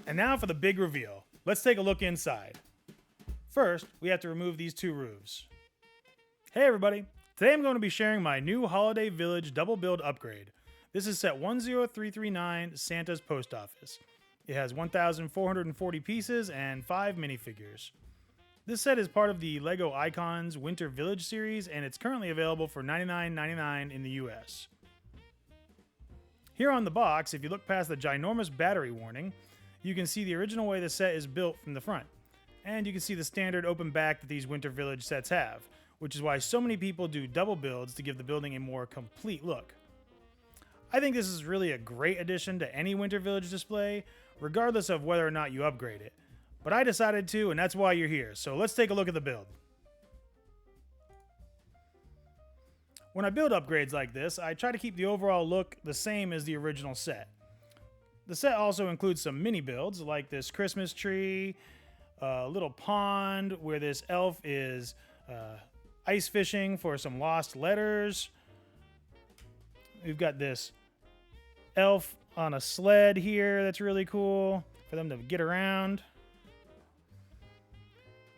And now for the big reveal. Let's take a look inside. First, we have to remove these two roofs. Hey everybody! Today I'm going to be sharing my new Holiday Village double build upgrade. This is set 10339 Santa's Post Office. It has 1,440 pieces and 5 minifigures. This set is part of the LEGO Icons Winter Village series, and it's currently available for $99.99 in the US. Here on the box, if you look past the ginormous battery warning, you can see the original way the set is built from the front. And you can see the standard open back that these Winter Village sets have, which is why so many people do double builds to give the building a more complete look. I think this is really a great addition to any Winter Village display, regardless of whether or not you upgrade it. But I decided to, and that's why you're here, so let's take a look at the build. When I build upgrades like this, I try to keep the overall look the same as the original set. The set also includes some mini builds, like this Christmas tree, a little pond where this elf is ice fishing for some lost letters. We've got this elf on a sled here that's really cool for them to get around.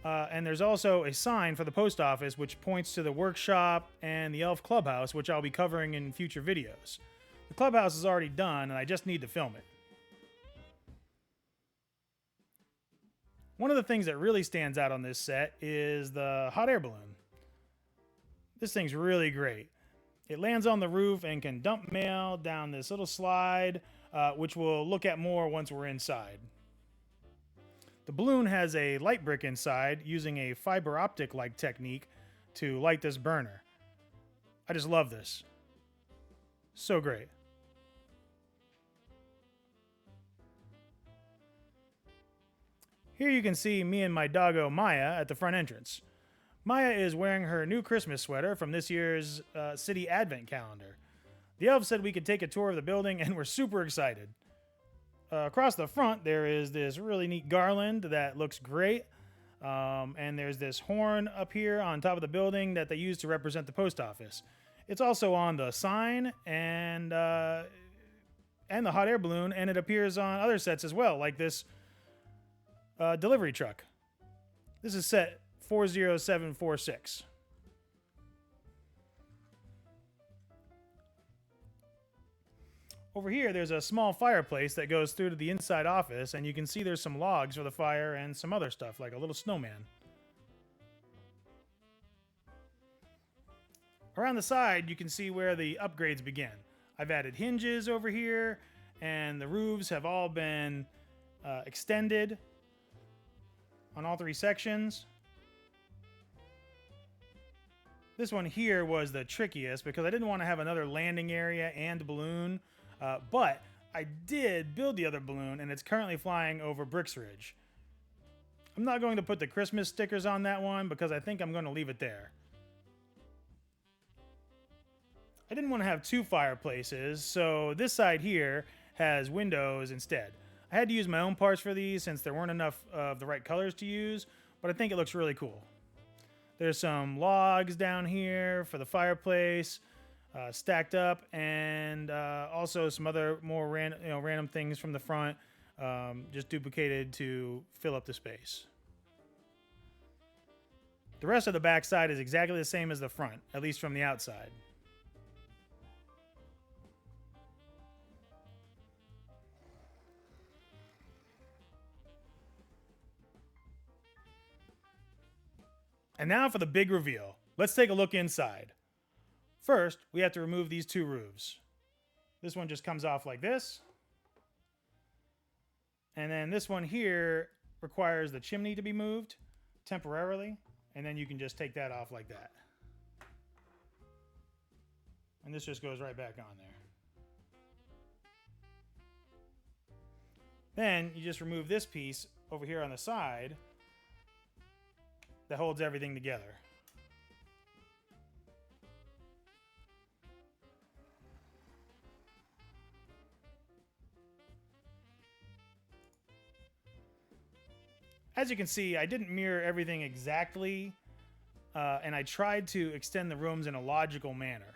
And there's also a sign for the post office which points to the workshop and the elf clubhouse, which I'll be covering in future videos. The clubhouse is already done and I just need to film it. One of the things that really stands out on this set is the hot air balloon. This thing's really great. It lands on the roof and can dump mail down this little slide, which we'll look at more once we're inside. The balloon has a light brick inside using a fiber optic-like technique to light this burner. I just love this. So great. Here you can see me and my doggo Maya at the front entrance. Maya is wearing her new Christmas sweater from this year's city advent calendar. The elves said we could take a tour of the building and we're super excited. Across the front there is this really neat garland that looks great. And there's this horn up here on top of the building that they use to represent the post office. It's also on the sign and the hot air balloon, and it appears on other sets as well, like this delivery truck. This is set 40746. Over here, there's a small fireplace that goes through to the inside office, and you can see there's some logs for the fire and some other stuff, like a little snowman. Around the side, you can see where the upgrades begin. I've added hinges over here, and the roofs have all been extended on all 3 sections. This one here was the trickiest because I didn't want to have another landing area and balloon. But I did build the other balloon, and it's currently flying over Brix Ridge. I'm not going to put the Christmas stickers on that one because I think I'm going to leave it there. I didn't want to have 2 fireplaces, so this side here has windows instead. I had to use my own parts for these since there weren't enough of the right colors to use, but I think it looks really cool. There's some logs down here for the fireplace. Stacked up, and also some other more random things from the front, just duplicated to fill up the space. The rest of the back side is exactly the same as the front, at least from the outside. And now for the big reveal. Let's take a look inside. First, we have to remove these 2 roofs. This one just comes off like this. And then this one here requires the chimney to be moved temporarily. And then you can just take that off like that. And this just goes right back on there. Then you just remove this piece over here on the side that holds everything together. As you can see, I didn't mirror everything exactly, and I tried to extend the rooms in a logical manner.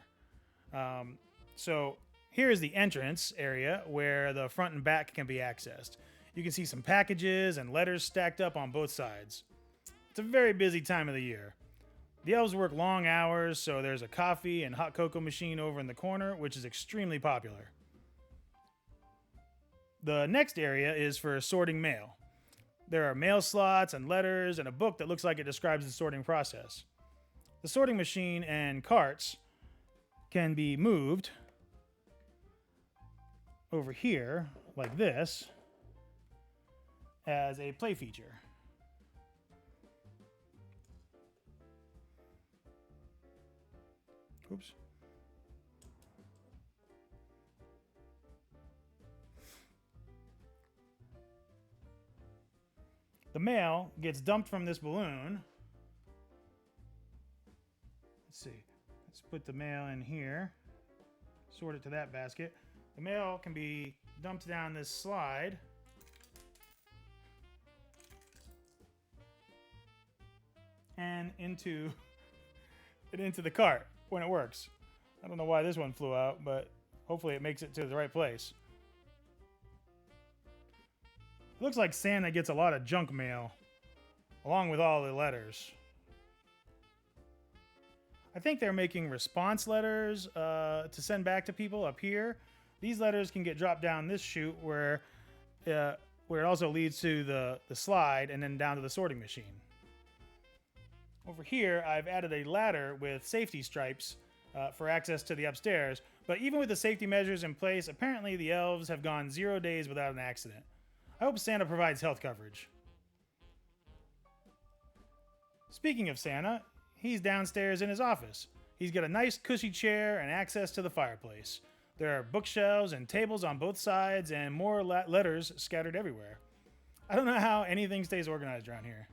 So here is the entrance area where the front and back can be accessed. You can see some packages and letters stacked up on both sides. It's a very busy time of the year. The elves work long hours, so there's a coffee and hot cocoa machine over in the corner, which is extremely popular. The next area is for sorting mail. There are mail slots and letters and a book that looks like it describes the sorting process. The sorting machine and carts can be moved over here, like this, as a play feature. Oops. The mail gets dumped from this balloon. Let's see. Let's put the mail in here. Sort it to that basket. The mail can be dumped down this slide. And into the cart when it works. I don't know why this one flew out, but hopefully it makes it to the right place. It looks like Santa gets a lot of junk mail, along with all the letters. I think they're making response letters to send back to people up here. These letters can get dropped down this chute where it also leads to the slide and then down to the sorting machine. Over here, I've added a ladder with safety stripes for access to the upstairs. But even with the safety measures in place, apparently the elves have gone 0 days without an accident. I hope Santa provides health coverage. Speaking of Santa, he's downstairs in his office. He's got a nice cushy chair and access to the fireplace. There are bookshelves and tables on both sides and more letters scattered everywhere. I don't know how anything stays organized around here.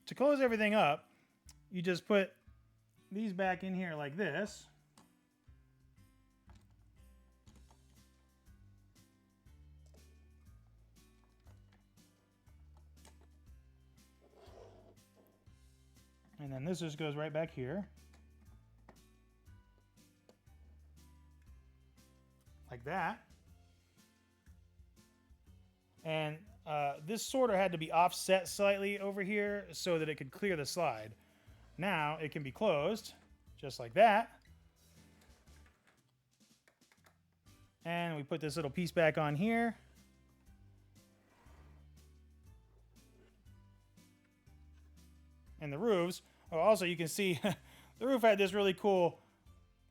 To close everything up, you just put these back in here like this. And then this just goes right back here. Like that. And this sorter had to be offset slightly over here so that it could clear the slide. Now it can be closed just like that. And we put this little piece back on here. And the roofs, also you can see the roof had this really cool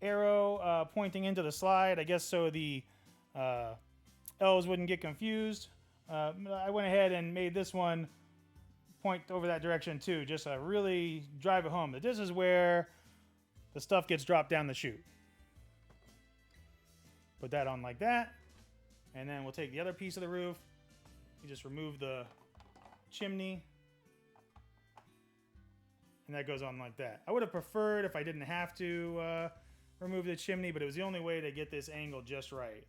arrow pointing into the slide, I guess so the elves wouldn't get confused. I went ahead and made this one point over that direction too, just to really drive it home that this is where the stuff gets dropped down the chute. Put that on like that, and then we'll take the other piece of the roof. You just remove the chimney, and that goes on like that. I would have preferred if I didn't have to remove the chimney, but it was the only way to get this angle just right.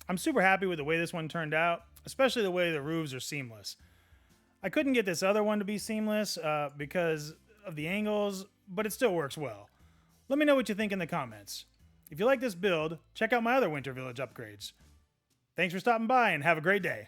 I'm super happy with the way this one turned out, especially the way the roofs are seamless. I couldn't get this other one to be seamless because of the angles, but it still works well. Let me know what you think in the comments. If you like this build, check out my other Winter Village upgrades. Thanks for stopping by and have a great day.